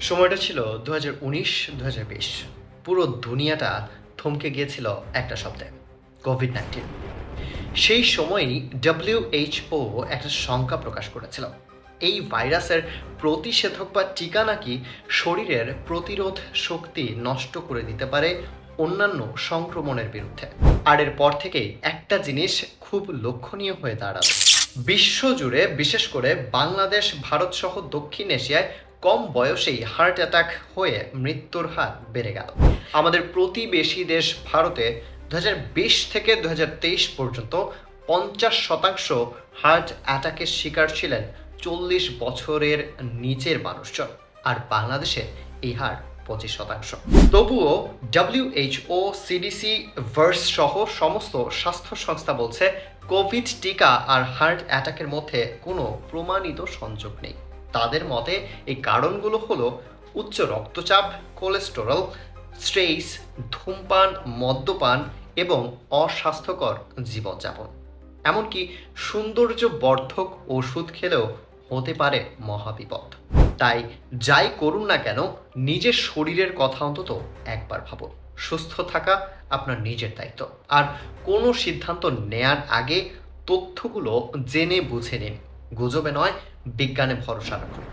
সময়টা ছিল ২০১৯-২০২০। পুরো দুনিয়াটা থমকে গিয়েছিল একটা শব্দে, কোভিড-19। সেই সময়ই WHO একটা শঙ্কা প্রকাশ করেছিল। এই ভাইরাসের প্রতিষেধক বা টিকা নাকি শরীরের প্রতিরোধ শক্তি নষ্ট করে দিতে পারে অন্যান্য সংক্রমণের বিরুদ্ধে। আর এরপর থেকেই একটা জিনিস খুব লক্ষণীয় হয়ে দাঁড়ালো। বিশ্বজুড়ে, বিশেষ করে বাংলাদেশ, ভারত সহ দক্ষিণ এশিয়ায় কম বয়সেই হার্ট অ্যাটাক হয়ে মৃত্যুর হার বেড়ে গেল। আমাদের প্রতিবেশী দেশ ভারতে ২০২০ থেকে ২০২৩ পর্যন্ত ৫০% হার্ট অ্যাটাকের শিকার ছিলেন ৪০ বছরের নিচের মানুষজন, আর বাংলাদেশে এই হার ২৫%। তবুও WHO, CDC, ভার্স সহ সমস্ত স্বাস্থ্য সংস্থা বলছে কোভিড টিকা আর হার্ট অ্যাটাকের মধ্যে কোনো প্রমাণিত সংযোগ নেই। তাদের মতে এই কারণগুলো হলো উচ্চ রক্তচাপ, কোলেস্টেরল, স্ট্রেস, ধূমপান, মদ্যপান এবং অস্বাস্থ্যকর জীবনযাপন। এমনকি সৌন্দর্য বর্ধক ওষুধ খেলেও হতে পারে মহাবিপদ। তাই যাই করুন না কেন, নিজের শরীরের কথা অন্তত একবার ভাবুন। সুস্থ থাকা আপনার নিজের দায়িত্ব। আর কোনো সিদ্ধান্ত নেয়ার আগে তথ্যগুলো জেনে বুঝে নিন। গুজবে নয়, বিজ্ঞানে ভরসা রাখুন।